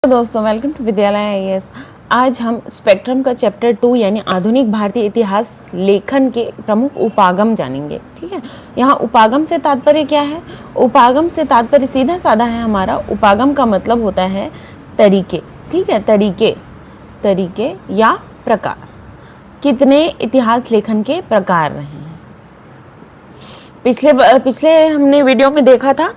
दोस्तों, welcome to विद्यालय IAS. आज हम स्पेक्ट्रम का चैप्टर 2 यानी आधुनिक भारतीय इतिहास लेखन के प्रमुख उपागम जानेंगे। ठीक है, यहाँ उपागम से तात्पर्य क्या है? उपागम से तात्पर्य सीधा साधा है हमारा। उपागम का मतलब होता है तरीके। ठीक है, तरीके या प्रकार। कितने इतिहास लेखन के प्रकार रहे हैं? पिछले हमने वीडियो में देखा था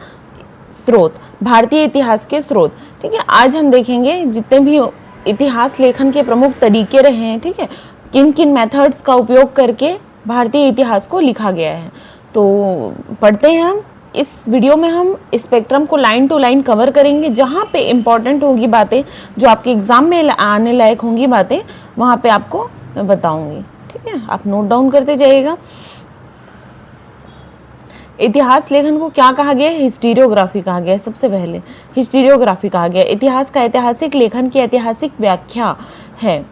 स्रोत, भारतीय इतिहास के स्रोत। ठीक है, आज हम देखेंगे जितने भी इतिहास लेखन के प्रमुख तरीके रहे हैं। ठीक है, किन किन मेथड्स का उपयोग करके भारतीय इतिहास को लिखा गया है। तो पढ़ते हैं हम। इस वीडियो में हम स्पेक्ट्रम को लाइन टू लाइन कवर करेंगे। जहाँ पे इम्पोर्टेंट होगी बातें, जो आपके एग्जाम में आने लायक होंगी बातें, वहाँ पे आपको मैं बताऊंगी। ठीक है, आप नोट डाउन करते जाइएगा। इतिहास लेखन को क्या कहा गया है? हिस्टीरियोग्राफी कहा गया है। सबसे पहले हिस्टीरियोग्राफी कहा गया। इतिहास का ऐतिहासिक लेखन की ऐतिहासिक व्याख्या है।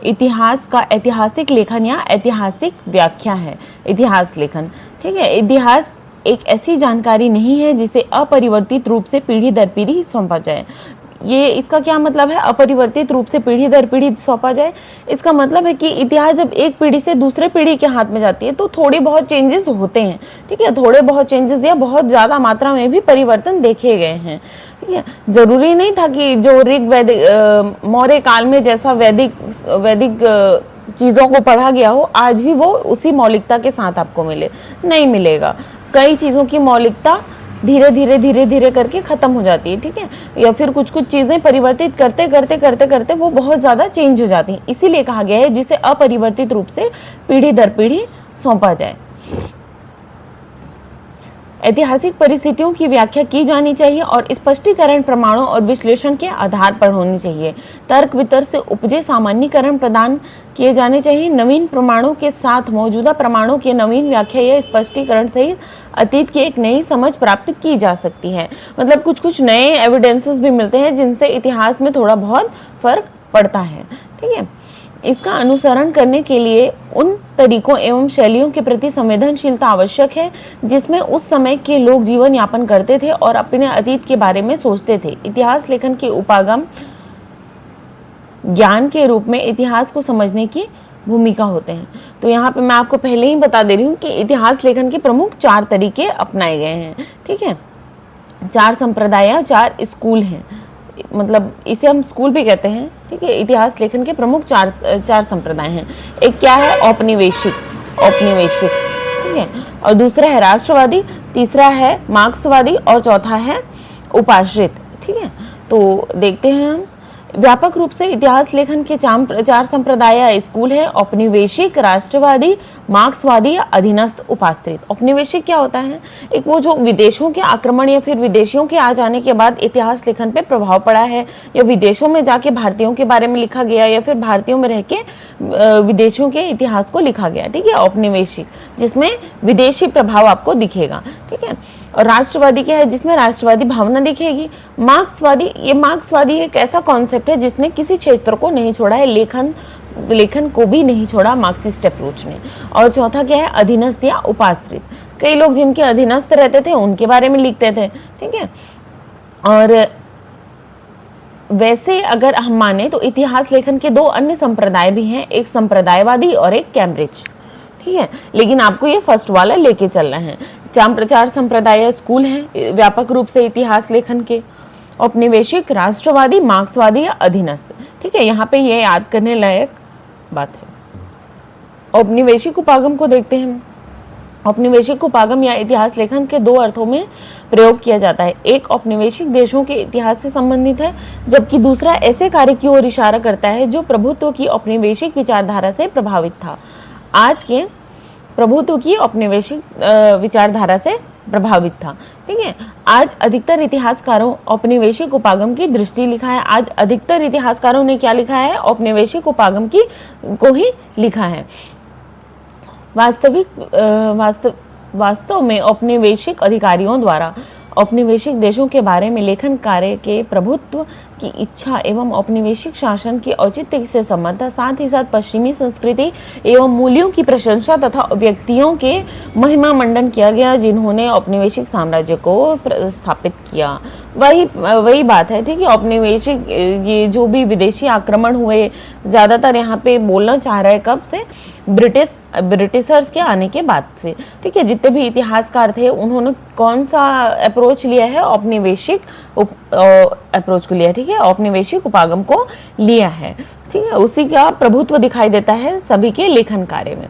इतिहास का ऐतिहासिक लेखन या ऐतिहासिक व्याख्या है इतिहास लेखन। ठीक है, इतिहास एक ऐसी जानकारी नहीं है जिसे अपरिवर्तित रूप से पीढ़ी दर पीढ़ी सौंपा जाए। ये इसका क्या मतलब है? अपरिवर्तित रूप से पीढ़ी दर पीढ़ी सौंपा जाए। इसका मतलब है कि इतिहास जब एक पीढ़ी से दूसरे पीढ़ी के हाथ में जाती है तो थोड़ी बहुत चेंजेस होते हैं। ठीक है, थोड़े बहुत चेंजेस या बहुत ज़्यादा मात्रा में भी परिवर्तन देखे गए हैं। ठीक है, जरूरी नहीं था कि जो ऋग वैदिक मौर्य काल में जैसा वैदिक चीज़ों को पढ़ा गया हो, आज भी वो उसी मौलिकता के साथ आपको मिले। नहीं मिलेगा। कई चीज़ों की मौलिकता धीरे धीरे करके खत्म हो जाती है। ठीक है, या फिर कुछ चीजें परिवर्तित करते वो बहुत ज्यादा चेंज हो जाती हैं। इसीलिए कहा गया है जिसे अपरिवर्तित रूप से पीढ़ी दर पीढ़ी सौंपा जाए। ऐतिहासिक परिस्थितियों की व्याख्या की जानी चाहिए और स्पष्टीकरण प्रमाणों और विश्लेषण के आधार पर होनी चाहिए। तर्क वितर्क से उपजे सामान्यीकरण प्रदान किए जाने चाहिए। नवीन प्रमाणों के साथ मौजूदा प्रमाणों की नवीन व्याख्या या स्पष्टीकरण सहित अतीत की एक नई समझ प्राप्त की जा सकती है। मतलब कुछ नए एविडेंसेस भी मिलते हैं जिनसे इतिहास में थोड़ा बहुत फर्क पड़ता है। ठीक है, इसका अनुसरण करने के लिए उन तरीकों एवं शैलियों के प्रति संवेदनशीलता आवश्यक है जिसमें उस समय के लोग जीवन यापन करते थे और अपने अतीत के बारे में सोचते थे। इतिहास लेखन के उपागम ज्ञान के रूप में इतिहास को समझने की भूमिका होते हैं। तो यहाँ पे मैं आपको पहले ही बता दे रही हूँ कि इतिहास लेखन के प्रमुख 4 तरीके अपनाए गए हैं। ठीक है, 4 संप्रदाय, 4 स्कूल हैं। मतलब इसे हम स्कूल भी कहते हैं। ठीक है, इतिहास लेखन के प्रमुख 4 संप्रदाय हैं। एक क्या है? औपनिवेशिक। ठीक है, और दूसरा है राष्ट्रवादी, तीसरा है मार्क्सवादी और चौथा है उपाश्रित। ठीक है, तो देखते हैं हम। व्यापक रूप से इतिहास लेखन के 4 संप्रदाय या स्कूल है: औपनिवेशिक, राष्ट्रवादी, मार्क्सवादी या अधीनस्थ उपाश्रित। औपनिवेशिक क्या होता है? एक वो जो विदेशों के आक्रमण या फिर विदेशियों के आ जाने के बाद इतिहास लेखन पे प्रभाव पड़ा है, या विदेशों में जाके भारतीयों के बारे में लिखा गया, या फिर भारतीयों में रह के विदेशियों के इतिहास को लिखा गया। ठीक है, औपनिवेशिक, जिसमें विदेशी प्रभाव आपको दिखेगा। ठीक है, और राष्ट्रवादी क्या है? जिसमें राष्ट्रवादी भावना दिखेगी। मार्क्सवादी एक ऐसा कॉन्सेप्ट है जिसने किसी क्षेत्र को नहीं छोड़ा है, लेखन को भी नहीं छोड़ा मार्क्सिस्ट अप्रोच ने। और चौथा क्या है? अधीनस्थ या उपाश्रित। कई लोग जिनके अधीनस्थ रहते थे उनके बारे में लिखते थे। ठीक है, और वैसे अगर हम माने तो इतिहास लेखन के 2 अन्य संप्रदाय भी हैं, एक संप्रदायवादी और एक कैम्ब्रिज। ठीक है, लेकिन आपको ये फर्स्ट वाला लेके चलना है। 4 संप्रदाय स्कूल हैं व्यापक रूप से इतिहास लेखन के: औपनिवेशिक, राष्ट्रवादी, मार्क्सवादी या अधीनस्थ। ठीक है, यहाँ पे ये याद करने लायक बात है। औपनिवेशिक उपागम को देखते हैं। औपनिवेशिक उपागम या इतिहास लेखन के 2 अर्थों में प्रयोग किया जाता है। एक औपनिवेशिक देशों के इतिहास से संबंधित है, जबकि दूसरा ऐसे कार्य की ओर इशारा करता है जो प्रभुत्व की औपनिवेशिक विचारधारा से प्रभावित था। आज के प्रभुत्व की औपनिवेशिक विचारधारा से प्रभावित था। ठीक है, आज अधिकतर इतिहासकारों औपनिवेशिक उपागम की दृष्टि लिखा है। आज अधिकतर इतिहासकारों ने क्या लिखा है? औपनिवेशिक उपागम की को ही लिखा है। वास्तव में औपनिवेशिक अधिकारियों द्वारा औपनिवेशिक देशों के बारे में लेखन कार्य के प्रभुत्व की इच्छा एवं औपनिवेशिक शासन के औचित्य से सम्मत था। साथ ही साथ पश्चिमी संस्कृति एवं मूल्यों की प्रशंसा तथा व्यक्तियों के महिमा मंडन किया गया जिन्होंने औपनिवेशिक साम्राज्य को स्थापित किया। वही बात है, ठीक है। औपनिवेशिक ये जो भी विदेशी आक्रमण हुए, ज़्यादातर यहाँ पे बोलना चाह रहा है कब से, ब्रिटिशर्स के आने के बाद से, ठीक है। जितने भी इतिहासकार थे उन्होंने कौन सा अप्रोच लिया है, औपनिवेशिक अप्रोच को लिया, ठीक है, औपनिवेशिक उपागम को लिया है, ठीक है। उसी का प्रभुत्व दिखाई देता है सभी के लेखन कार्य में।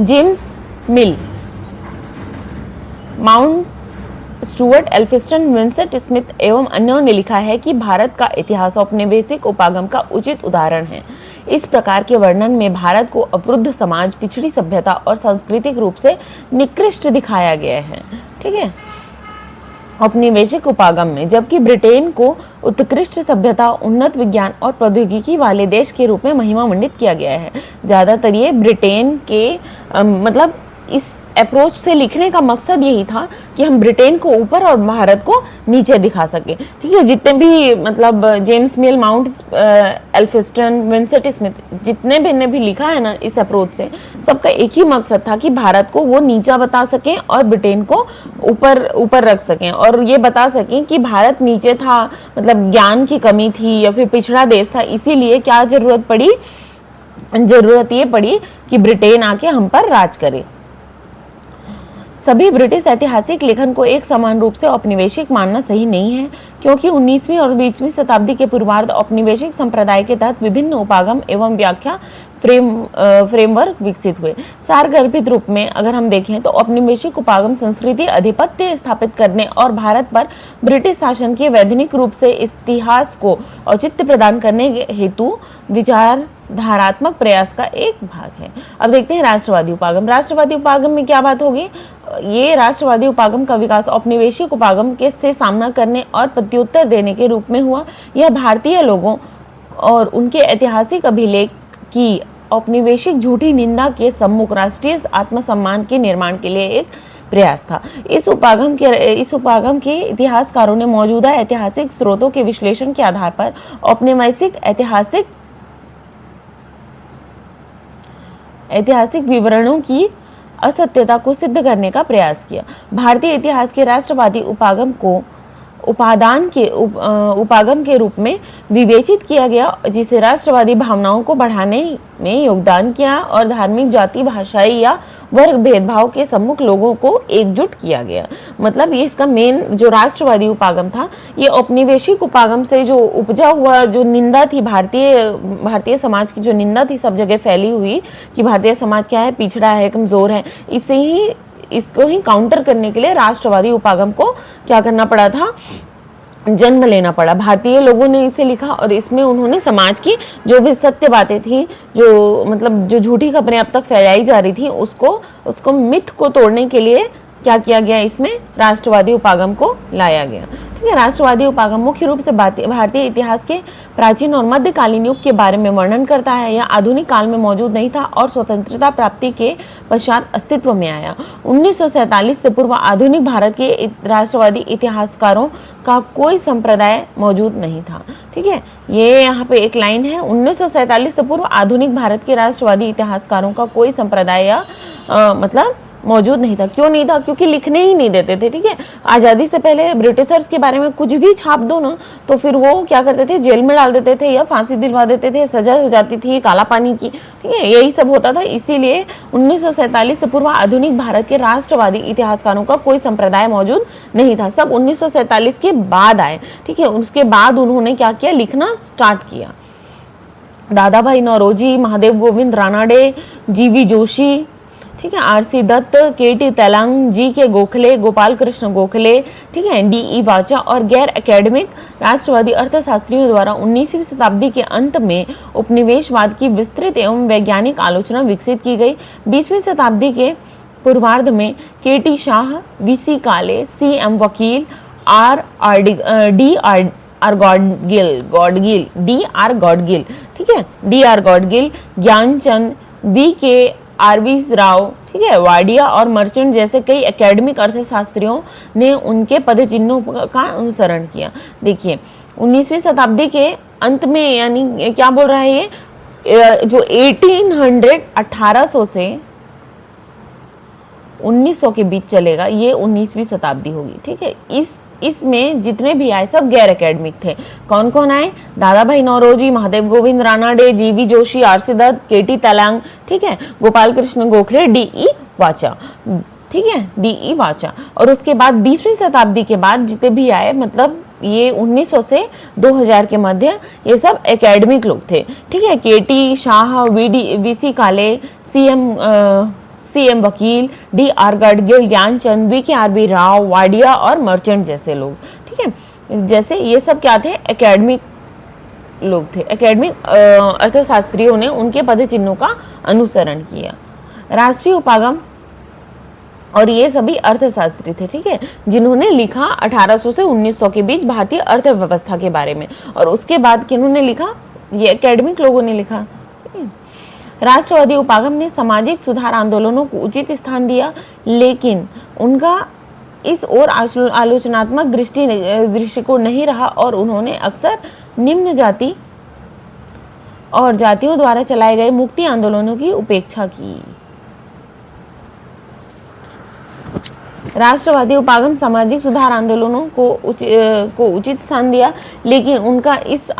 जेम्स मिल, mount Stuart, Elphinstone, Vincent Smith एवं अन्यों ने लिखा है कि भारत का इतिहास औपनिवेशिक उपागम का उचित उदाहरण है। इस प्रकार के वर्णन में भारत को अवरुद्ध समाज, पिछड़ी सभ्यता और सांस्कृतिक रूप से निकृष्ट दिखाया गया है, ठीक है, औपनिवेशिक उपागम में, जबकि ब्रिटेन को उत्कृष्ट सभ्यता, उन्नत विज्ञान और प्रौद्योगिकी वाले देश के रूप में महिमा मंडित किया गया है। ज्यादातर ये ब्रिटेन के मतलब इस अप्रोच से लिखने का मकसद यही था कि हम ब्रिटेन को ऊपर और भारत को नीचे दिखा सके, ठीक है। जितने भी मतलब जेम्स मिल, माउंट एल्फिंस्टन, विंसेंट स्मिथ, जितने भी ने भी लिखा है ना इस अप्रोच से, सबका एक ही मकसद था कि भारत को वो नीचा बता सकें और ब्रिटेन को ऊपर रख सकें, और ये बता सकें कि भारत नीचे था, मतलब ज्ञान की कमी थी या फिर पिछड़ा देश था, इसीलिए क्या जरूरत ये पड़ी कि ब्रिटेन आके हम पर राज करे। सभी ब्रिटिश ऐतिहासिक लेखन को एक समान रूप से औपनिवेशिक मानना सही नहीं है, क्योंकि 19वीं और 20वीं शताब्दी के पूर्वार्ध औपनिवेशिक संप्रदाय के तहत विभिन्न उपागम एवं व्याख्या फ्रेमवर्क विकसित हुए। सारगर्भित रूप में अगर हम देखें तो औपनिवेशिक उपागम संस्कृति आधिपत्य स्थापित करने और भारत पर ब्रिटिश शासन के वैधानिक रूप से इतिहास को औचित्य प्रदान करने हेतु विचारधारात्मक प्रयास का एक भाग है। अब देखते हैं राष्ट्रवादी उपागम। राष्ट्रवादी उपागम में क्या बात होगी? ये राष्ट्रवादी उपागम का विकास औपनिवेशिक उपागम के से सामना करने और प्रत्युत्तर देने के रूप में हुआ। यह भारतीय लोगों और उनके ऐतिहासिक अभिलेख की औपनिवेशिक झूठी निंदा के सम्मुख राष्ट्रीय आत्मसम्मान के निर्माण के लिए एक प्रयास था। इस उपागम के इतिहासकारों ने मौजूदा ऐतिहासिक स्रोतों के विश्लेषण के आधार पर औपनिवेशिक ऐतिहासिक विवरणों की असत्यता को सिद्ध करने का प्रयास किया। भारतीय इतिहास के राष्ट्रवादी उपागम को उपागम के रूप में विवेचित किया गया, जिसे राष्ट्रवादी भावनाओं को बढ़ाने में योगदान किया और धार्मिक, जाति, भाषाई या वर्ग भेदभाव के सम्मुख लोगों को एकजुट किया गया। मतलब ये इसका मेन जो राष्ट्रवादी उपागम था, ये औपनिवेशिक उपागम से जो उपजा हुआ जो निंदा थी, भारतीय समाज की जो निंदा थी सब जगह फैली हुई कि भारतीय समाज क्या है, पिछड़ा है, कमजोर है, इसको ही काउंटर करने के लिए राष्ट्रवादी उपागम को क्या करना पड़ा था, जन्म लेना पड़ा। भारतीय लोगों ने इसे लिखा और इसमें उन्होंने समाज की जो भी सत्य बातें थी, जो मतलब जो झूठी खबरें अब तक फैलाई जा रही थी, उसको मिथ को तोड़ने के लिए क्या किया गया, इसमें राष्ट्रवादी उपागम को लाया गया। ठीक है। राष्ट्रवादी उपागम मुख्य रूप से भारतीय इतिहास के प्राचीन और मध्यकालीन युग के बारे में वर्णन करता है। यह आधुनिक काल में मौजूद नहीं था और स्वतंत्रता प्राप्ति के पश्चात अस्तित्व में आया। 1947 से पूर्व आधुनिक भारत के राष्ट्रवादी इतिहासकारों का कोई संप्रदाय मौजूद नहीं था। ठीक है, ये यहाँ पे एक लाइन है, 1947 से पूर्व आधुनिक भारत के राष्ट्रवादी इतिहासकारों का कोई संप्रदाय या मतलब मौजूद नहीं था। क्यों नहीं था? क्योंकि लिखने ही नहीं देते थे। ठीक है, आज़ादी से पहले ब्रिटिशर्स के बारे में कुछ भी छाप दो ना, तो फिर वो क्या करते थे, जेल में डाल देते थे या फांसी दिलवा देते थे, सजा हो जाती थी काला पानी की। ठीक है, यही सब होता था। इसीलिए 1947 से पूर्व आधुनिक भारत के राष्ट्रवादी इतिहासकारों का कोई संप्रदाय मौजूद नहीं था। सब 1947 के बाद आए। ठीक है, उसके बाद उन्होंने क्या किया, लिखना स्टार्ट किया। दादा भाई नौरोजी, महादेव गोविंद रानाडे, जीवी जोशी, ठीक है, आरसी दत्त, केटी तेलंग, जी के गोखले, गोपाल कृष्ण गोखले, ठीक है, डीई वाचा और गैर एकेडमिक राष्ट्रवादी अर्थशास्त्रियों द्वारा 19वीं शताब्दी के अंत में उपनिवेशवाद की विस्तृत एवं वैज्ञानिक आलोचना विकसित की गई। 20वीं शताब्दी के पूर्वार्ध में K T Shah, V C Kale, C M Vakil, D R Gadgil, ठीक है, D R Gadgil, Gyanchand, V K R V Rao, ठीक है। वाडिया और मर्चेंट जैसे कई एकेडमिक अर्थशास्त्रियों ने उनके पदचिन्हों का अनुसरण किया। देखिए 19वीं शताब्दी के अंत में, यानी क्या बोल रहा है ये, जो 1800 से 1900 के बीच चलेगा, ये 19वीं शताब्दी होगी। ठीक है। इसमें जितने भी आए सब गैर एकेडमिक थे। कौन कौन आए? दादा भाई नौरोजी, महादेव गोविंद रानाडे, जीवी जोशी, आरसी दत्त, केटी तलांग, ठीक है, गोपाल कृष्ण गोखले, डी.ई. वाचा, ठीक है, डी.ई. वाचा। और उसके बाद 20वीं शताब्दी के बाद जितने भी आए, मतलब ये 1900 से 2000 के मध्य, ये सब एकेडमिक लोग थे। ठीक है। केटी शाह, वीसी काले, सीएम वकील, डी.आर. गडगिल, ज्ञानचंद, वी.के.आर.बी. राव, वाडिया और मर्चेंट जैसे लोग। ठीक है। जैसे ये सब क्या थे? एकेडमिक लोग थे। एकेडमिक अर्थशास्त्रियों ने उनके पदचिन्हों का अनुसरण किया। राष्ट्रीय उपागम और ये सभी अर्थशास्त्री थे। ठीक है। जिन्होंने लिखा 1800 से 1900 के बीच भारतीय अर्थव्यवस्था के बारे में। और उसके बाद किन्होंने लिखा? ये एकेडमिक लोगों ने लिखा। राष्ट्रवादी उपागम ने सामाजिक सुधार आंदोलनों को उचित स्थान दिया, लेकिन उनका इस ओर आलोचनात्मक दृष्टिकोण नहीं रहा और उन्होंने अक्सर निम्न जाति और जातियों द्वारा चलाए गए मुक्ति आंदोलनों की उपेक्षा की। राष्ट्रवादी उपागम सामाजिक सुधार आंदोलनों को उचित स्थान दिया, लेकिन उनका इस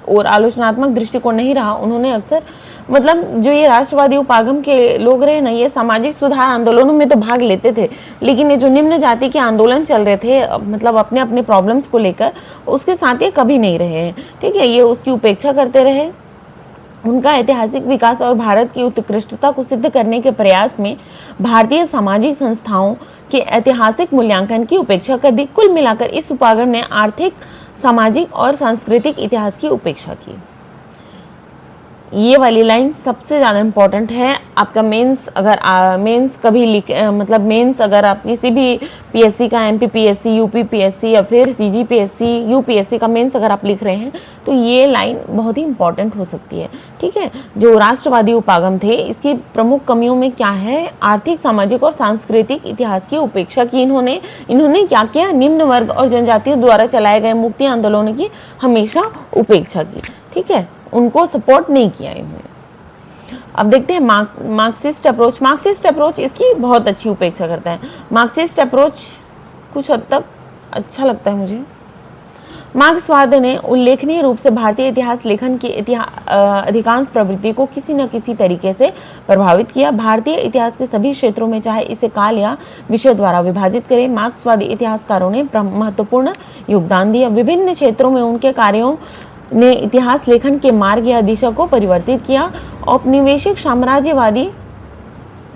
ओर आलोचनात्मक दृष्टिकोण नहीं रहा। उन्होंने अक्सर, मतलब जो ये राष्ट्रवादी उपागम के लोग रहे ना, ये सामाजिक सुधार आंदोलनों में तो भाग लेते थे, लेकिन ये जो निम्न जाति के आंदोलन चल रहे थे, मतलब अपने अपने प्रॉब्लम्स को लेकर, उसके साथ ये कभी नहीं रहे हैं। ठीक है। ये उसकी उपेक्षा करते रहे। उनका ऐतिहासिक विकास और भारत की उत्कृष्टता को सिद्ध करने के प्रयास में भारतीय सामाजिक संस्थाओं के ऐतिहासिक मूल्यांकन की उपेक्षा कर दी। कुल मिलाकर इस उपागम ने आर्थिक, सामाजिक और सांस्कृतिक इतिहास की उपेक्षा की। ये वाली लाइन सबसे ज़्यादा इम्पोर्टेंट है आपका मेंस, अगर मेंस कभी मतलब मेंस अगर आप किसी भी पीएससी का, एमपीपीएससी, यूपीपीएससी या फिर सीजीपीएससी, यूपीएससी का मेंस अगर आप लिख रहे हैं, तो ये लाइन बहुत ही इंपॉर्टेंट हो सकती है। ठीक है। जो राष्ट्रवादी उपागम थे, इसकी प्रमुख कमियों में क्या है? आर्थिक, सामाजिक और सांस्कृतिक इतिहास की उपेक्षा की। इन्होंने क्या किया? निम्न वर्ग और जनजातियों द्वारा चलाए गए मुक्ति आंदोलनों की हमेशा उपेक्षा की। ठीक है। उनको सपोर्ट नहीं किया इन्होंने। अब देखते हैं मार्क्सिस्ट अप्रोच। मार्क्सिस्ट अप्रोच इसकी बहुत अच्छी उपेक्षा करता है। मार्क्सिस्ट अप्रोच कुछ हद तक अच्छा लगता है मुझे। मार्क्सवाद ने उल्लेखनीय रूप से भारतीय इतिहास लेखन की अधिकांश प्रवृत्ति को किसी न किसी तरीके से प्रभावित किया। भारतीय इतिहास के सभी क्षेत्रों में, चाहे इसे काल या विषय द्वारा विभाजित करें, मार्क्सवादी इतिहासकारों ने महत्वपूर्ण योगदान दिया। विभिन्न क्षेत्रों में उनके कार्यों ने इतिहास लेखन के मार्ग या दिशा को परिवर्तित किया। औपनिवेशिक साम्राज्यवादी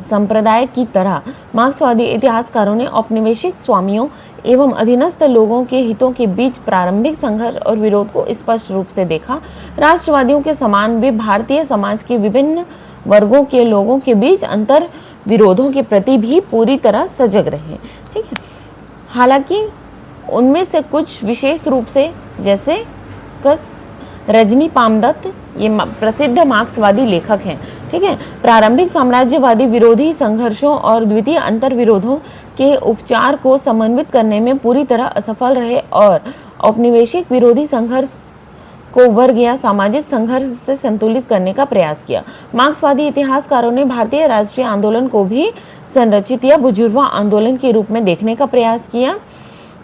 संप्रदाय की तरह मार्क्सवादी इतिहासकारों ने औपनिवेशिक स्वामियों एवं अधीनस्थ लोगों के हितों के बीच प्रारंभिक संघर्ष और विरोध को स्पष्ट रूप से देखा। राष्ट्रवादियों के समान वे भारतीय समाज के विभिन्न वर्गों के लोगों के बीच अंतर विरोधों के प्रति भी पूरी तरह सजग रहे। ठीक है। हालांकि उनमें से कुछ विशेष रूप से, जैसे रजनी पामदत्त, ये प्रसिद्ध मार्क्सवादी लेखक हैं। ठीक है। प्रारंभिक साम्राज्यवादी विरोधी संघर्षों और द्वितीय अंतर विरोधों के उपचार को समन्वित करने में पूरी तरह असफल रहे और औपनिवेशिक विरोधी संघर्ष को वर्ग या सामाजिक संघर्ष से संतुलित करने का प्रयास किया। मार्क्सवादी इतिहासकारों ने भारतीय राष्ट्रीय आंदोलन को भी संरचित या बुजुर्वा आंदोलन के रूप में देखने का प्रयास किया।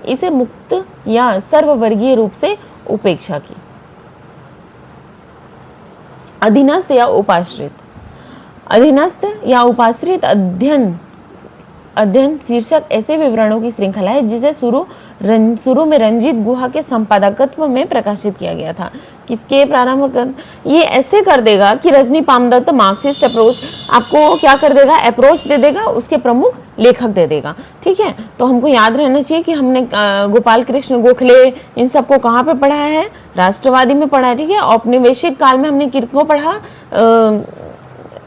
इसे मुक्त या सर्ववर्गीय रूप से उपेक्षा की। अधीनस्थ या उपाश्रित। अधीनस्थ या उपाश्रित अध्ययन शीर्षक ऐसे विवरणों की श्रृंखला है जिसे शुरू में रंजीत गुहा के संपादकत्व में प्रकाशित किया गया था। किसके प्रारंभ कर ये ऐसे कर देगा कि रजनी पामदत्त मार्क्सिस्ट अप्रोच आपको क्या कर देगा? अप्रोच दे देगा, उसके प्रमुख लेखक दे देगा। ठीक है। तो हमको याद रहना चाहिए कि हमने गोपाल कृष्ण गोखले इन सबको कहाँ पे पढ़ा है? राष्ट्रवादी में पढ़ा है। ठीक है। औपनिवेशिक काल में हमने किनको पढ़ा?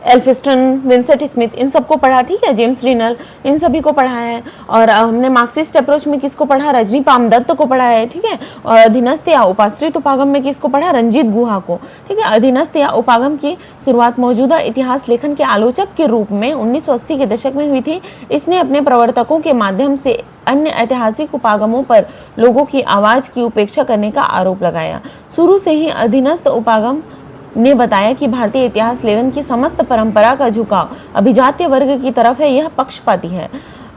एल्फिस्टन, विंसेंट स्मिथ, इन सबको पढ़ा, ठीक है, जेम्स रिनल, इन सभी को पढ़ा है। और हमने मार्क्सिस्ट अप्रोच में किसको पढ़ा, रजनी पामदत्त को पढ़ा है, ठीक है। और अधीनस्थ या उपाश्रित उपागम में किसको पढ़ा, रंजीत गुहा को, ठीक है। अधीनस्थ या उपागम की शुरुआत मौजूदा इतिहास लेखन के आलोचक के रूप में 1980 के दशक में हुई थी। इसने अपने प्रवर्तकों के माध्यम से अन्य ऐतिहासिक उपागमों पर लोगों की आवाज की उपेक्षा करने का आरोप लगाया। शुरू से ही अधीनस्थ उपागम ने बताया कि भारतीय इतिहास लेखन की समस्त परंपरा का झुकाव अभिजात्य वर्ग की तरफ है, यह पक्षपाती है।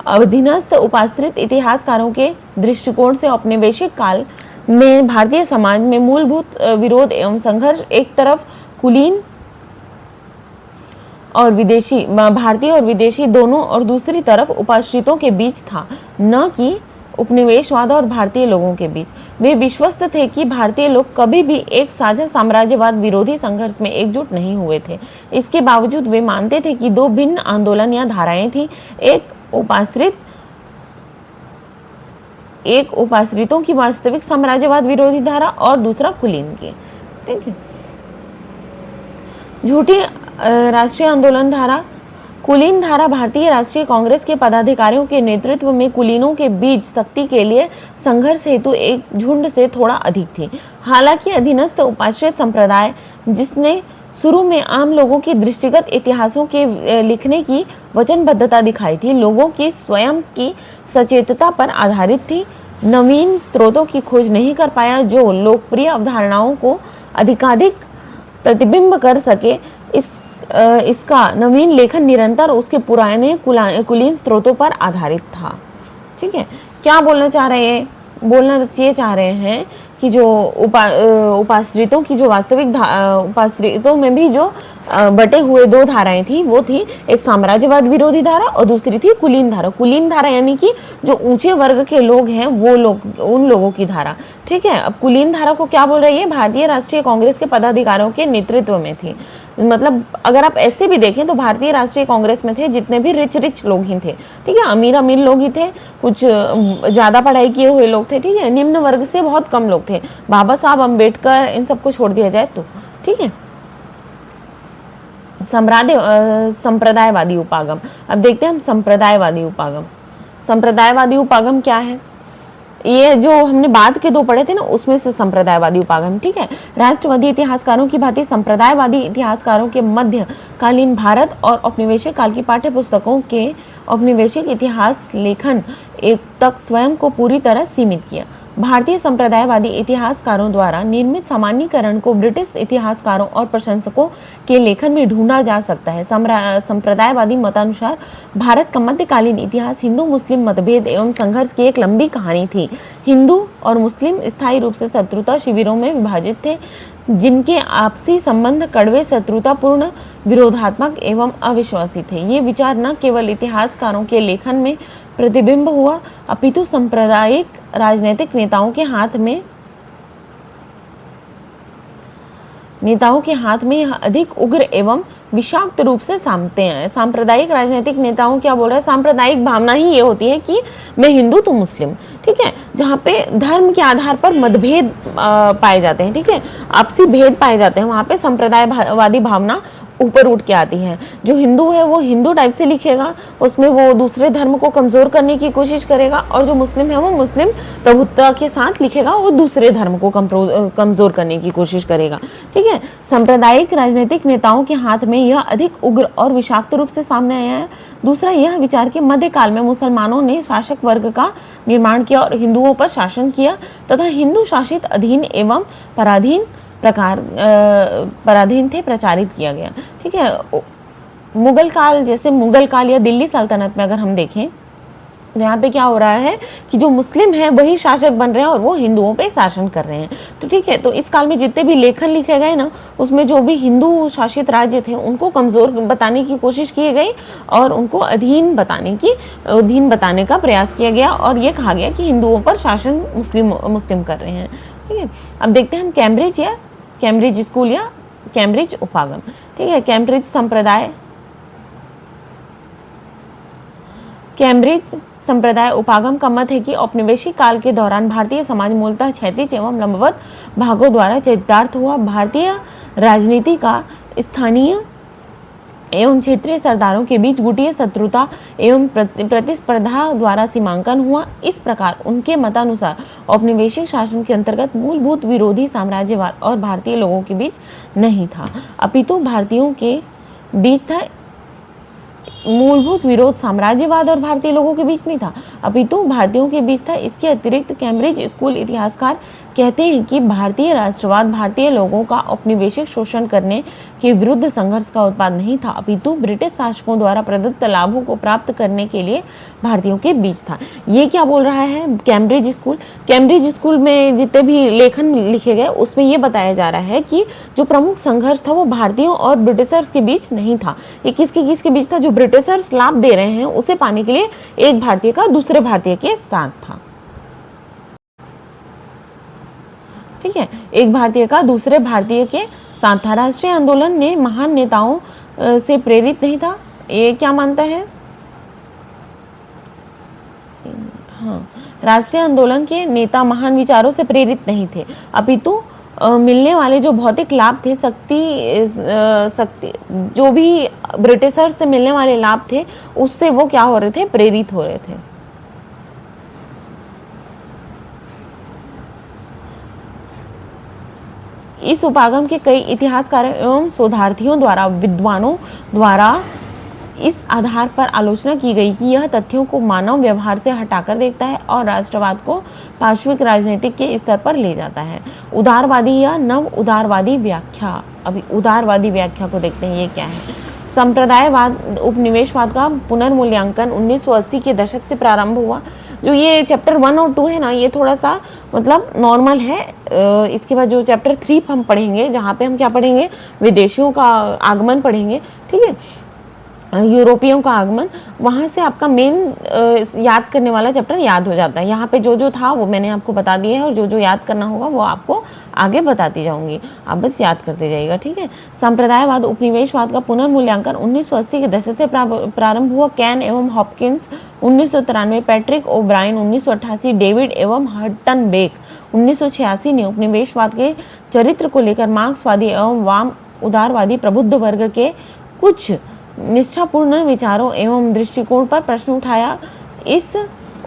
अधीनस्थ उपाश्रित इतिहासकारों के दृष्टिकोण से औपनिवेशिक काल में भारतीय समाज में मूलभूत विरोध एवं संघर्ष एक तरफ कुलीन और विदेशी, भारतीय और विदेशी दोनों, और दूसरी तरफ उपाश्रितों के बीच था, न कि उपनिवेशवाद और भारतीय लोगों के बीच। वे विश्वस्त थे कि भारतीय लोग कभी भी एक साझा साम्राज्यवाद विरोधी संघर्ष में एकजुट नहीं हुए थे। इसके बावजूद वे मानते थे कि दो भिन्न आंदोलन या धाराएं थी, एक उपाश्रितों की वास्तविक साम्राज्यवाद विरोधी धारा और दूसरा कुलीन की, ठीक है। झूठी राष्ट्रीय आंदोलन धारा, कुलीन धारा भारतीय राष्ट्रीय कांग्रेस के पदाधिकारियों के नेतृत्व में कुलीनों के बीच शक्ति के लिए संघर्ष हेतु एक झुंड से थोड़ा अधिक थी। हालांकि अधीनस्थ उपाश्रित संप्रदाय, जिसने शुरू में आम लोगों के दृष्टिगत इतिहासों के लिखने की वचनबद्धता दिखाई थी, लोगों की स्वयं की सचेतता पर आधारित थी, नवीन स्रोतों की खोज नहीं कर पाया जो लोकप्रिय अवधारणाओं को अधिकाधिक प्रतिबिंब कर सके। इसका नवीन लेखन निरंतर उसके पुराने कुलीन स्रोतों पर आधारित था, ठीक है। क्या बोलना चाह रहे हैं, बोलना बस ये चाह रहे हैं कि जो उपाश्रितों की जो वास्तविक उपाश्रितों में भी जो बटे हुए दो धाराएं थी, वो थी एक साम्राज्यवाद विरोधी धारा और दूसरी थी कुलीन धारा। कुलीन धारा यानी कि जो ऊंचे वर्ग के लोग हैं वो लोग, उन लोगों की धारा, ठीक है। अब कुलीन धारा को क्या बोल रही है, भारतीय राष्ट्रीय कांग्रेस के पदाधिकारियों के नेतृत्व में थी। मतलब अगर आप ऐसे भी देखें तो भारतीय राष्ट्रीय कांग्रेस में थे जितने भी रिच लोग ही थे, ठीक है। अमीर लोग ही थे, कुछ ज्यादा पढ़ाई किए हुए लोग थे, ठीक है। निम्न वर्ग से बहुत कम लोग थे, बाबा साहब अम्बेडकर, इन सबको छोड़ दिया जाए तो, ठीक है। संप्रदायवादी उपागम, अब देखते हैं हम संप्रदायवादी उपागम। संप्रदायवादी उपागम क्या है, ये जो हमने बाद के दो पढ़े थे ना, उसमें से संप्रदायवादी उपागम, ठीक है। राष्ट्रवादी इतिहासकारों की भांति संप्रदायवादी इतिहासकारों के मध्यकालीन भारत और औपनिवेशिक काल की पाठ्य पुस्तकों के औपनिवेशिक इतिहास लेखन एक तक स्वयं को पूरी तरह सीमित किया। भारतीय संप्रदायवादी इतिहासकारों द्वारा निर्मित सामान्यीकरण को ब्रिटिश इतिहासकारों और प्रशंसकों के लेखन में ढूंढा जा सकता है। संप्रदायवादी मतानुसार भारत का मध्यकालीन इतिहास हिंदू मुस्लिम मतभेद एवं संघर्ष की एक लंबी कहानी थी। हिंदू और मुस्लिम स्थायी रूप से शत्रुता शिविरों में विभाजित थे, जिनके आपसी संबंध कड़वे, शत्रुतापूर्ण, विरोधात्मक एवं अविश्वासी थे। ये विचार न केवल इतिहासकारों के लेखन में प्रतिबिंब हुआ, अपितु सांप्रदायिक राजनीतिक नेताओं के हाथ में यह अधिक उग्र एवं विषाक्त रूप से सामने हैं। सांप्रदायिक राजनीतिक नेताओं क्या बोल रहे हैं, सांप्रदायिक भावना ही ये होती है कि मैं हिंदू तो मुस्लिम, ठीक है। जहाँ पे धर्म के आधार पर मतभेद पाए जाते हैं, ठीक है, आपसी भेद पाए जाते हैं, वहाँ पे संप्रदायवादी भावना ऊपर उठ के आती है। जो हिंदू है वो हिंदू टाइप से लिखेगा, उसमें वो दूसरे धर्म को कमजोर करने की कोशिश करेगा, और जो मुस्लिम है वो मुस्लिम प्रभुत्व के साथ लिखेगा, वो दूसरे धर्म को कमजोर करने की कोशिश करेगा, ठीक है। सांप्रदायिक राजनीतिक नेताओं के हाथ में यह अधिक उग्र और विषाक्त रूप से सामने आया है। दूसरा यह विचार कि मध्यकाल में मुसलमानों ने शासक वर्ग का निर्माण किया और हिंदुओं पर शासन किया तथा हिंदू शासित अधीन एवं पराधीन थे प्रचारित किया गया, ठीक है। मुगल काल, जैसे मुगल काल या दिल्ली सल्तनत में अगर हम देखें तो यहाँ पे क्या हो रहा है कि जो मुस्लिम है वही शासक बन रहे हैं और वो हिंदुओं पे शासन कर रहे हैं, तो ठीक है। तो इस काल में जितने भी लेखन लिखे गए ना, उसमें जो भी हिंदू शासित राज्य थे उनको कमजोर बताने की कोशिश की गई और उनको अधीन बताने का प्रयास किया गया, और ये कहा गया कि हिंदुओं पर शासन मुस्लिम कर रहे हैं, ठीक है। अब देखते हैं हम कैम्ब्रिज स्कूल या कैम्ब्रिज उपागम, ठीक है। कैम्ब्रिज संप्रदाय उपागम का मत है कि औपनिवेशिक काल के दौरान भारतीय समाज मूलतः क्षैतिज एवं लंबवत भागों द्वारा चरितार्थ हुआ। भारतीय राजनीति का स्थानीय एवं क्षेत्रीय सरदारों के बीच गुटीय शत्रुता एवं प्रतिस्पर्धा द्वारा सीमांकन हुआ। इस प्रकार उनके मतानुसार औपनिवेशिक शासन के अंतर्गत मूलभूत विरोधी साम्राज्यवाद और भारतीय लोगों के बीच नहीं था, अपितु भारतीयों के बीच था। मूलभूत विरोध साम्राज्यवाद और भारतीय लोगों के बीच नहीं था, अपितु भारतीयों के बीच था। इसके अतिरिक्त कैम्ब्रिज स्कूल इतिहासकार कहते हैं कि भारतीय राष्ट्रवाद भारतीय लोगों का औपनिवेशिक शोषण करने के विरुद्ध संघर्ष का उत्पाद नहीं था, अपितु ब्रिटिश शासकों द्वारा प्रदत्त लाभों को प्राप्त करने के लिए भारतीयों के बीच था। ये क्या बोल रहा है कैम्ब्रिज स्कूल? कैम्ब्रिज स्कूल में जितने भी लेखन लिखे गए उसमें ये बताया जा रहा है कि जो प्रमुख संघर्ष था वो भारतीयों और ब्रिटिशर्स के बीच नहीं था। ये किसके बीच था? जो ब्रिटिशर्स लाभ दे रहे हैं उसे पाने के लिए एक भारतीय का दूसरे भारतीय के साथ था। ठीक है, एक भारतीय का दूसरे भारतीय के साथ था। राष्ट्रीय आंदोलन ने महान नेताओं से प्रेरित नहीं था, ये क्या मानता है? हाँ, राष्ट्रीय आंदोलन के नेता महान विचारों से प्रेरित नहीं थे, अपितु मिलने वाले जो भौतिक लाभ थे, शक्ति जो भी ब्रिटिशर से मिलने वाले लाभ थे उससे वो क्या हो रहे थे? प्रेरित हो रहे थे। इस उपागम के कई इतिहासकारों एवं शोधार्थियों द्वारा विद्वानों द्वारा इस आधार पर आलोचना की गई कि यह तथ्यों को मानव व्यवहार से हटाकर देखता है और राष्ट्रवाद को पाश्विक राजनीतिक के स्तर पर ले जाता है। उदारवादी या नव उदारवादी व्याख्या। अभी उदारवादी व्याख्या को देखते हैं, ये क्या है? संप्रदायवाद उपनिवेशवाद का पुनर्मूल्यांकन 1980 के दशक से प्रारंभ हुआ। जो ये चैप्टर 1 और 2 है ना, ये थोड़ा सा मतलब नॉर्मल है। इसके बाद जो चैप्टर 3 हम पढ़ेंगे, जहाँ पे हम क्या पढ़ेंगे? विदेशियों का आगमन पढ़ेंगे। ठीक है, यूरोपियों का आगमन, वहाँ से आपका मेन याद करने वाला चैप्टर याद हो जाता है। यहाँ पे जो था वो मैंने आपको बता दिया है और जो याद करना होगा वो आपको आगे बताती जाऊंगी, आप बस याद करते जाइएगा। ठीक है, संप्रदायवाद उपनिवेशवाद का पुनर्मूल्यांकन 1980 के दशक से प्रारंभ हुआ। कैन एवं हॉपकिंस 1993, पैट्रिक ओब्रायन 1988, डेविड एवं हटन बेक 1986 ने उपनिवेशवाद के चरित्र को लेकर मार्क्सवादी एवं वाम उदारवादी प्रबुद्ध वर्ग के कुछ निष्ठापूर्ण विचारों एवं दृष्टिकोण पर प्रश्न उठाया। इस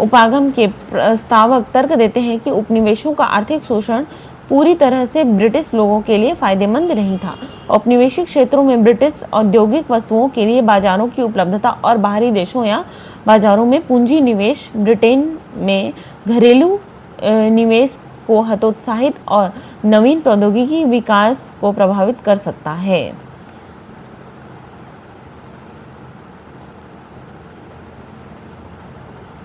उपागम के प्रस्तावक तर्क देते हैं कि उपनिवेशों का आर्थिक शोषण पूरी तरह से ब्रिटिश लोगों के लिए फायदेमंद नहीं था। औपनिवेशिक क्षेत्रों में ब्रिटिश औद्योगिक वस्तुओं के लिए बाजारों की उपलब्धता और बाहरी देशों या बाजारों में पूंजी निवेश ब्रिटेन में घरेलू निवेश को हतोत्साहित और नवीन प्रौद्योगिकी विकास को प्रभावित कर सकता है।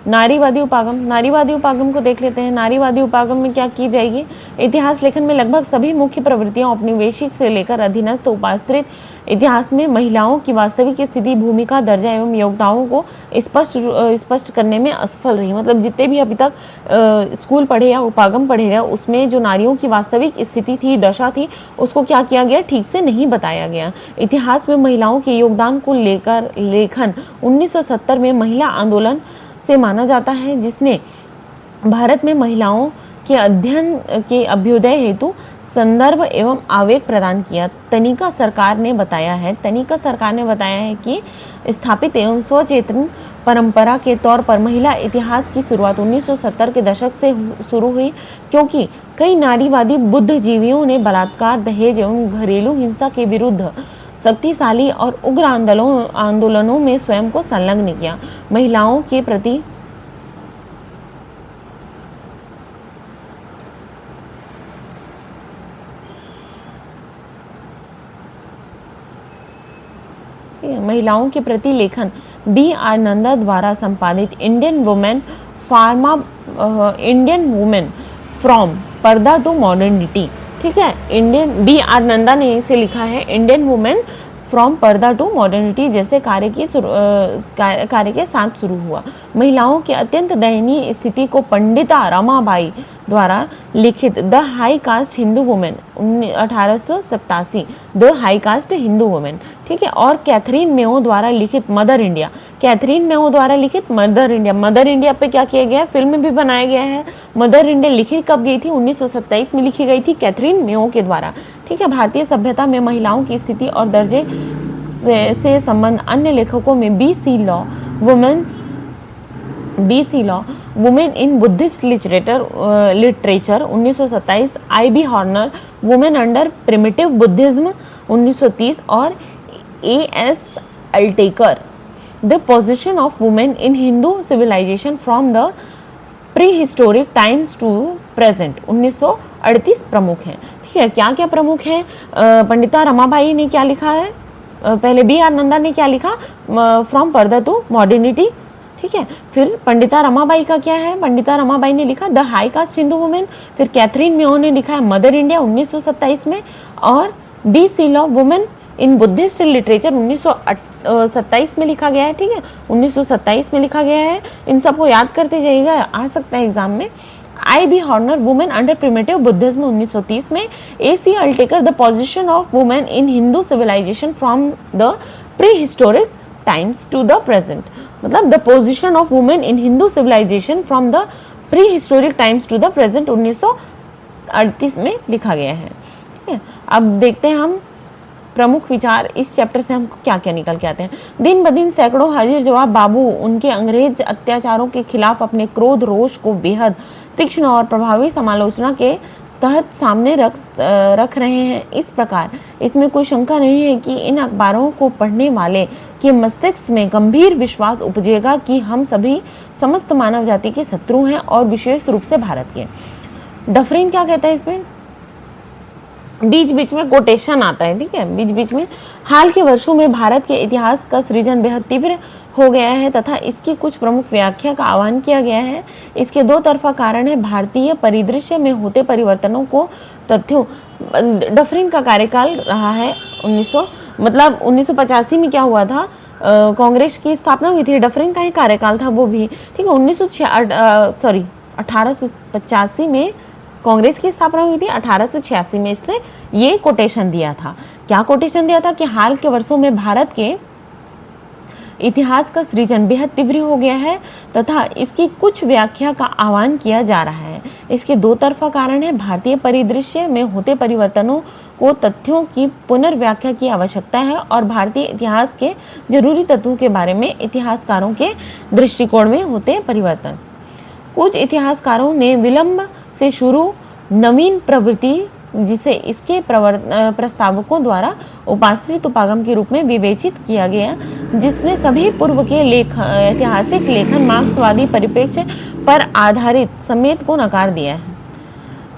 नारीवादी उपागम को देख लेते हैं। नारीवादी उपागम में क्या की जाएगी? इतिहास लेखन में लगभग सभी मुख्य प्रवृत्तियां औपनिवेशिक से लेकर अधीनस्थ उपाश्रित इतिहास में महिलाओं की वास्तविक स्थिति, भूमिका, दर्जा एवं योग्यताओं को स्पष्ट करने में असफल रही। मतलब जितने भी अभी तक स्कूल पढ़े या उपागम पढ़े गए उसमें जो नारियों की वास्तविक स्थिति थी, दशा थी, उसको क्या किया गया? ठीक से नहीं बताया गया। इतिहास में महिलाओं के योगदान को लेकर लेखन 1970 में महिला आंदोलन से माना जाता है, जिसने भारत में महिलाओं के अध्ययन के अभ्युदय हेतु संदर्भ एवं आवेग प्रदान किया। तनिका सरकार ने बताया है कि स्थापित एवं स्वचेतन परंपरा के तौर पर महिला इतिहास की शुरुआत 1970 के दशक से शुरू हुई, क्योंकि कई नारीवादी बुद्धिजीवियों ने बलात्कार, दहेज एवं घरेलू हिंसा के विरुद्ध शक्तिशाली और उग्र आंदोलनों में स्वयं को संलग्न किया। महिलाओं के प्रति लेखन B.R. नंदा द्वारा संपादित इंडियन वुमेन फ्रॉम पर्दा टू मॉडर्निटी। ठीक है, B.R. नंदा ने इसे लिखा है। इंडियन वुमेन फ्रॉम पर्दा टू मॉडर्निटी जैसे कार्य के साथ शुरू हुआ। महिलाओं की अत्यंत दयनीय स्थिति को पंडिता रमाबाई द्वारा लिखित the high cast Hindu women 1887, the high cast Hindu women, ठीक है, और कैथरीन मेओ द्वारा लिखित मदर इंडिया। मदर इंडिया पे क्या किया गया? फिल्म भी बनाया गया है। मदर इंडिया लिखी कब गई थी? 1927 में लिखी गई थी कैथरीन मेओ के द्वारा। ठीक है, भारतीय सभ्यता में महिलाओं की स्थिति और दर्जे से संबंध अन्य लेखकों में BC law, women in Buddhist literature 1927, IB Horner, women under primitive Buddhism 1930 और AS Altekar, the position of women in Hindu civilisation from the pre historic times to present 1938 प्रमुख हैं। ठीक है, क्या क्या प्रमुख हैं? पंडिता रमाबाई ने क्या लिखा है? पहले BR नंदा ने क्या लिखा? फ्रॉम पर्दा टू मॉडर्निटी। ठीक है, फिर पंडिता रमाबाई का क्या है? पंडिता रमाबाई ने लिखा the high cast Hindu women. फिर कैथरीन म्यो ने लिखा है मदर इंडिया 1927 में, और BC law, women in Buddhist literature 1927 में लिखा गया है। ठीक है, 1927 में लिखा गया है। इन सबको याद करते जाइएगा, आ सकता है एग्जाम में। IB Horner, women under primitive Buddhism 1930 में। AC Altekar, the position of women in Hindu civilisation from the pre historic times to the present, मतलब the position of women in Hindu civilisation from the pre historic times to the present 1938 में लिखा गया है। ठीक है, अब देखते हैं हम प्रमुख विचार इस चैप्टर से हमको क्या क्या निकल के आते हैं। दिन ब दिन सैकड़ों हाजिर जवाब बाबू उनके अंग्रेज अत्याचारों के खिलाफ अपने क्रोध रोष को बेहद तीक्ष्ण और प्रभावी समालोचना के तहत सामने रख रहे हैं। इस प्रकार इसमें कोई शंका नहीं है कि इन अखबारों को पढ़ने वाले के मस्तिष्क में गंभीर विश्वास उपजेगा कि हम सभी समस्त मानव जाति के शत्रु हैं, और विशेष रूप से भारत के। डफरिन क्या कहता है इसमें? बीच बीच में कोटेशन आता है। ठीक है, बीच बीच में। हाल के वर्षों में भारत के इतिहास का सृजन बेहद तीव्र हो गया है तथा इसकी कुछ प्रमुख व्याख्या का आह्वान किया गया है। इसके दो तरफा कारण है भारतीय परिदृश्य में होते परिवर्तनों को तथ्यों। डफरिन का कार्यकाल रहा है 1985 में क्या हुआ था? कांग्रेस की स्थापना हुई थी। डफरिन का ही कार्यकाल था वो भी। ठीक है, 1885 में कांग्रेस की स्थापना हुई थी। 1886 में इसने ये कोटेशन दिया था। क्या कोटेशन दिया था? कि हाल के वर्षों में भारत के इतिहास का सृजन बेहद तीव्र हो गया है तथा इसकी कुछ व्याख्या का आह्वान किया जा रहा है। इसके दो तरफा कारण है भारतीय परिदृश्य में होते परिवर्तनों को तथ्यों की पुनर्व्याख्या की आवश्यकता है और भारतीय इतिहास के जरूरी तत्वों के बारे में इतिहासकारों के दृष्टिकोण में होते परिवर्तन। कुछ इतिहासकारों ने विलंब से शुरू नवीन प्रवृत्ति, जिसे इसके प्रस्तावकों द्वारा उपाश्रित उपागम के रूप में विवेचित किया गया, जिसने सभी पूर्व के ऐतिहासिक लेखन मार्क्सवादी परिप्रेक्ष्य पर आधारित समेत को नकार दिया है।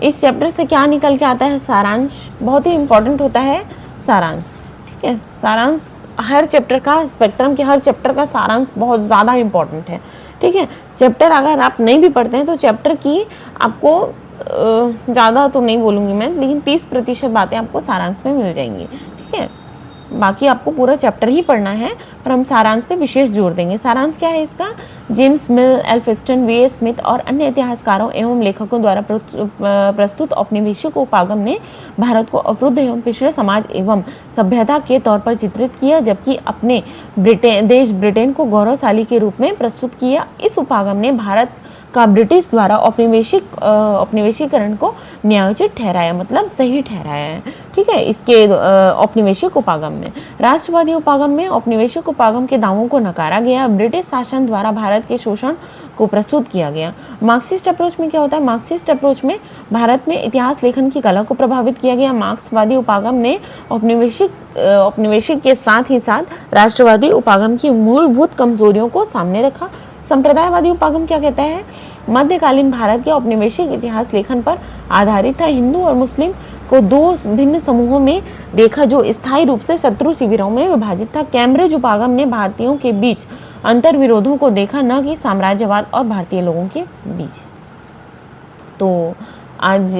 इस चैप्टर से क्या निकल के आता है? सारांश बहुत ही इंपॉर्टेंट होता है। सारांश, ठीक है, सारांश हर चैप्टर का, स्पेक्ट्रम के हर चैप्टर का सारांश बहुत ज़्यादा इंपॉर्टेंट है। ठीक है, चैप्टर अगर आप नहीं भी पढ़ते हैं तो चैप्टर की आपको ज़्यादा तो नहीं बोलूँगी मैं, लेकिन 30% बातें आपको सारांश में मिल जाएंगी। ठीक है, बाकी आपको पूरा चैप्टर ही पढ़ना है, पर हम सारांश पे विशेष जोर देंगे। सारांश क्या है इसका? James Mill, Elphinstone, V Smith और अन्य इतिहासकारों एवं लेखकों द्वारा प्रस्तुत औपनिवेशिक उपागम ने भारत को अवरुद्ध एवं पिछड़े समाज एवं सभ्यता के तौर पर चित्रित किया, जबकि अपने देश ब्रिटेन को गौरवशाली के रूप में प्रस्तुत किया। इस उपागम ने भारत का ब्रिटिश द्वारा औपनिवेशीकरण को न्यायोचित ठहराया, मतलब सही ठहराया है। ठीक है, इसके औपनिवेशिक उपागम में, राष्ट्रवादी उपागम में औपनिवेशिक उपागम के दावों को नकारा गया। ब्रिटिश शासन द्वारा भारत के शोषण को प्रस्तुत किया गया। मार्क्सिस्ट अप्रोच में क्या होता है? मार्क्सिस्ट अप्रोच में भारत में इतिहास लेखन की कला को प्रभावित किया गया। मार्क्सवादी उपागम ने औपनिवेशिक के साथ ही साथ राष्ट्रवादी उपागम की मूलभूत कमजोरियों को सामने रखा। संप्रदायवादी उपागम क्या कहता है? मध्यकालीन भारत के औपनिवेशिक इतिहास लेखन पर आधारित था। हिंदू और मुस्लिम को दो भिन्न समूहों में देखा जो स्थायी रूप से शत्रु शिविरों में विभाजित था। कैम्ब्रिज उपागम ने भारतीयों के बीच अंतर विरोधों को देखा, न कि साम्राज्यवाद और भारतीय लोगों के बीच। तो आज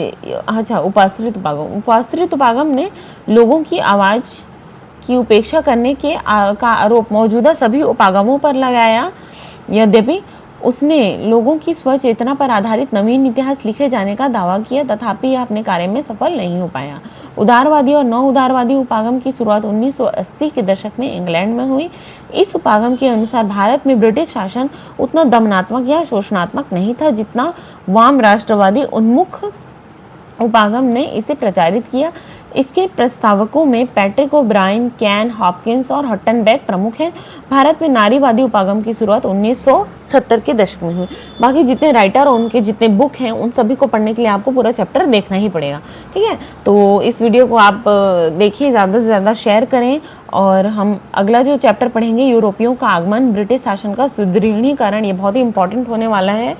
अच्छा, उपाश्रित उपागम ने लोगों की आवाज की उपेक्षा करने का आरोप मौजूदा सभी उपागमों पर लगाया। यद्यपि उसने लोगों की स्वचेतना पर आधारित नवीन इतिहास लिखे जाने का दावा किया, तथापि यह अपने कार्य में सफल नहीं हो पाया। उदारवादी और नौ उदारवादी उपागम की शुरुआत 1980 के दशक में इंग्लैंड में हुई। इस उपागम के अनुसार भारत में ब्रिटिश शासन उतना दमनात्मक या शोषणात्मक नहीं था जितना वाम राष्ट्रवादी उन्मुख उपागम ने इसे प्रचारित किया। इसके प्रस्तावकों में पैट्रिक ओब्रायन, कैन, हॉपकिंस और हट्टनबेक प्रमुख हैं। भारत में नारीवादी उपागम की शुरुआत 1970 के दशक में हुई। बाकी जितने राइटर और उनके जितने बुक हैं उन सभी को पढ़ने के लिए आपको पूरा चैप्टर देखना ही पड़ेगा, ठीक है। तो इस वीडियो को आप देखिए, ज़्यादा से ज़्यादा शेयर करें। और हम अगला जो चैप्टर पढ़ेंगे, यूरोपियों का आगमन, ब्रिटिश शासन का सुदृढ़ीकरण, ये बहुत ही इंपॉर्टेंट होने वाला है।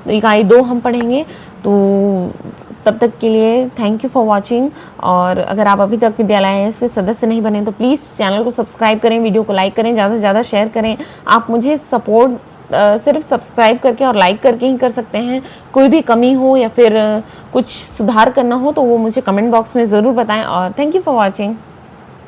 तो इकाई 2 हम पढ़ेंगे। तो तब तक के लिए थैंक यू फॉर वॉचिंग। और अगर आप अभी तक विद्यालय के सदस्य नहीं बने तो प्लीज़ चैनल को सब्सक्राइब करें, वीडियो को लाइक करें, ज़्यादा से ज़्यादा शेयर करें। आप मुझे सपोर्ट सिर्फ सब्सक्राइब करके और लाइक करके ही कर सकते हैं। कोई भी कमी हो या फिर कुछ सुधार करना हो तो वो मुझे कमेंट बॉक्स में ज़रूर बताएं। और थैंक यू फॉर वॉचिंग।